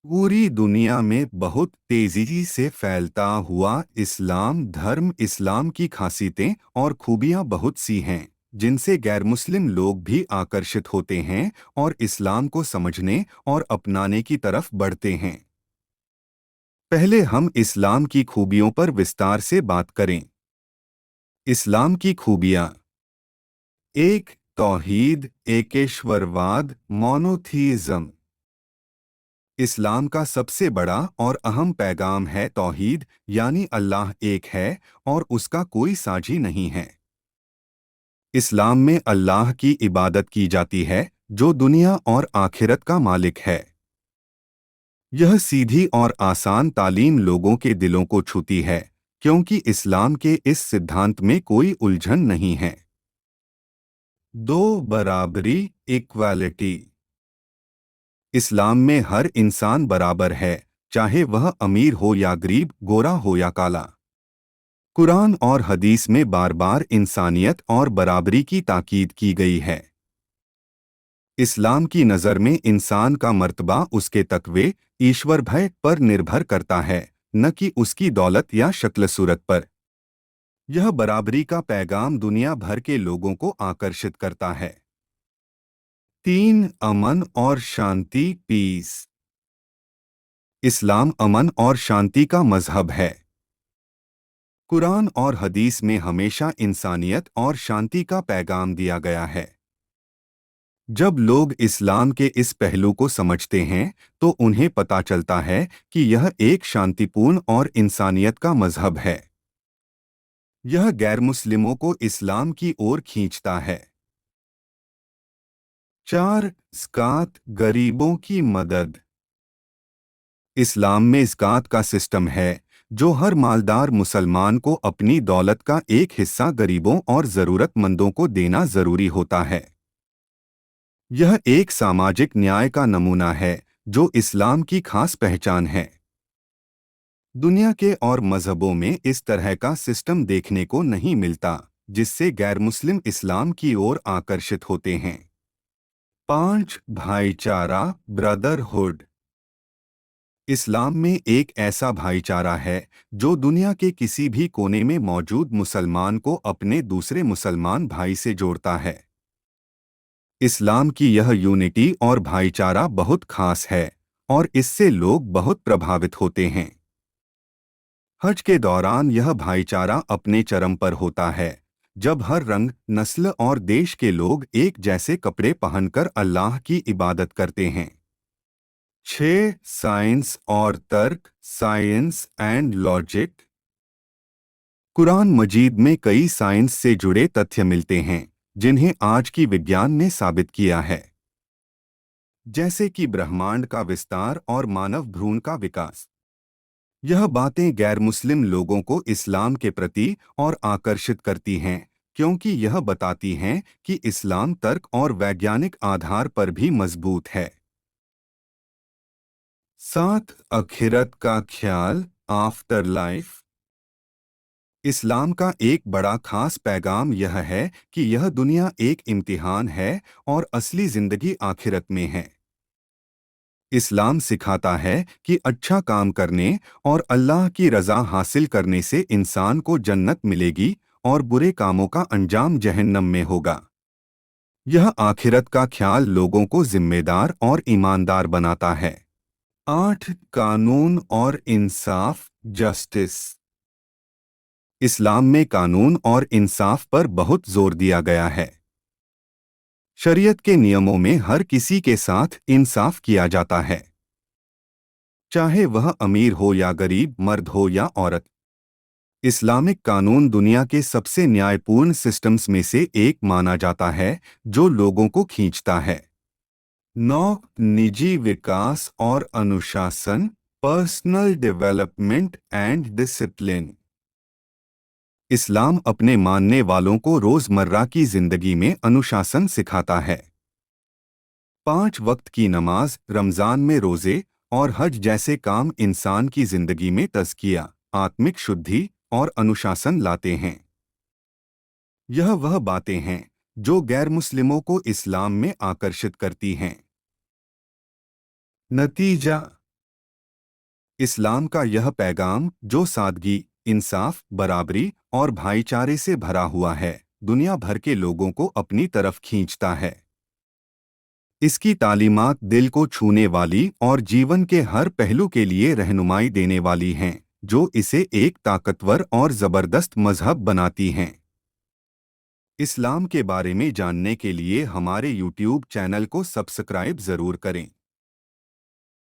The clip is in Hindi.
पूरी दुनिया में बहुत तेजी से फैलता हुआ इस्लाम धर्म इस्लाम की खासियतें और खूबियां बहुत सी हैं जिनसे गैर मुस्लिम लोग भी आकर्षित होते हैं और इस्लाम को समझने और अपनाने की तरफ बढ़ते हैं। पहले हम इस्लाम की खूबियों पर विस्तार से बात करें। इस्लाम की खूबियां। एक, तौहीद एकेश्वरवाद मोनोथीइज्म। इस्लाम का सबसे बड़ा और अहम पैगाम है तौहीद, यानी अल्लाह एक है और उसका कोई साझी नहीं है। इस्लाम में अल्लाह की इबादत की जाती है जो दुनिया और आखिरत का मालिक है। यह सीधी और आसान तालीम लोगों के दिलों को छूती है क्योंकि इस्लाम के इस सिद्धांत में कोई उलझन नहीं है। दो, बराबरी इक्वालिटी। इस्लाम में हर इंसान बराबर है, चाहे वह अमीर हो या गरीब, गोरा हो या काला। कुरान और हदीस में बार बार इंसानियत और बराबरी की ताकीद की गई है। इस्लाम की नज़र में इंसान का मर्तबा उसके तकवे, ईश्वर भय पर निर्भर करता है, न कि उसकी दौलत या शक्ल सूरत पर। यह बराबरी का पैगाम दुनिया भर के लोगों को आकर्षित करता है। तीन, अमन और शांति पीस। इस्लाम अमन और शांति का मजहब है। कुरान और हदीस में हमेशा इंसानियत और शांति का पैगाम दिया गया है। जब लोग इस्लाम के इस पहलू को समझते हैं तो उन्हें पता चलता है कि यह एक शांतिपूर्ण और इंसानियत का मजहब है। यह गैर मुस्लिमों को इस्लाम की ओर खींचता है। चार, ज़कात गरीबों की मदद। इस्लाम में ज़कात का सिस्टम है जो हर मालदार मुसलमान को अपनी दौलत का एक हिस्सा गरीबों और ज़रूरतमंदों को देना ज़रूरी होता है। यह एक सामाजिक न्याय का नमूना है जो इस्लाम की खास पहचान है। दुनिया के और मजहबों में इस तरह का सिस्टम देखने को नहीं मिलता, जिससे गैर मुस्लिम इस्लाम की ओर आकर्षित होते हैं। पांच, भाईचारा ब्रदरहुड। इस्लाम में एक ऐसा भाईचारा है जो दुनिया के किसी भी कोने में मौजूद मुसलमान को अपने दूसरे मुसलमान भाई से जोड़ता है। इस्लाम की यह यूनिटी और भाईचारा बहुत खास है और इससे लोग बहुत प्रभावित होते हैं। हज के दौरान यह भाईचारा अपने चरम पर होता है जब हर रंग, नस्ल और देश के लोग एक जैसे कपड़े पहनकर अल्लाह की इबादत करते हैं। छः, साइंस और तर्क साइंस एंड लॉजिक। कुरान मजीद में कई साइंस से जुड़े तथ्य मिलते हैं जिन्हें आज की विज्ञान ने साबित किया है, जैसे कि ब्रह्मांड का विस्तार और मानव भ्रूण का विकास। यह बातें गैर मुस्लिम लोगों को इस्लाम के प्रति और आकर्षित करती हैं क्योंकि यह बताती हैं कि इस्लाम तर्क और वैज्ञानिक आधार पर भी मजबूत है। सात, आखिरत का ख्याल आफ्टर लाइफ। इस्लाम का एक बड़ा खास पैगाम यह है कि यह दुनिया एक इम्तिहान है और असली जिंदगी आखिरत में है। इस्लाम सिखाता है कि अच्छा काम करने और अल्लाह की रज़ा हासिल करने से इंसान को जन्नत मिलेगी और बुरे कामों का अंजाम जहन्नम में होगा। यह आखिरत का ख्याल लोगों को जिम्मेदार और ईमानदार बनाता है। आठ, कानून और इंसाफ जस्टिस। इस्लाम में कानून और इंसाफ पर बहुत जोर दिया गया है। शरीयत के नियमों में हर किसी के साथ इंसाफ किया जाता है, चाहे वह अमीर हो या गरीब, मर्द हो या औरत। इस्लामिक कानून दुनिया के सबसे न्यायपूर्ण सिस्टम्स में से एक माना जाता है जो लोगों को खींचता है। नौ, निजी विकास और अनुशासन पर्सनल डेवलपमेंट एंड डिसिप्लिन। इस्लाम अपने मानने वालों को रोजमर्रा की जिंदगी में अनुशासन सिखाता है। 5 वक्त की नमाज, रमजान में रोजे और हज जैसे काम इंसान की जिंदगी में तज़किया, आत्मिक शुद्धि और अनुशासन लाते हैं। यह वह बातें हैं जो गैर मुस्लिमों को इस्लाम में आकर्षित करती हैं। नतीजा। इस्लाम का यह पैगाम, जो सादगी, इंसाफ, बराबरी और भाईचारे से भरा हुआ है, दुनिया भर के लोगों को अपनी तरफ खींचता है। इसकी तालीमात दिल को छूने वाली और जीवन के हर पहलू के लिए रहनुमाई देने वाली हैं, जो इसे एक ताकतवर और ज़बरदस्त मजहब बनाती हैं। इस्लाम के बारे में जानने के लिए हमारे YouTube चैनल को सब्सक्राइब ज़रूर करें।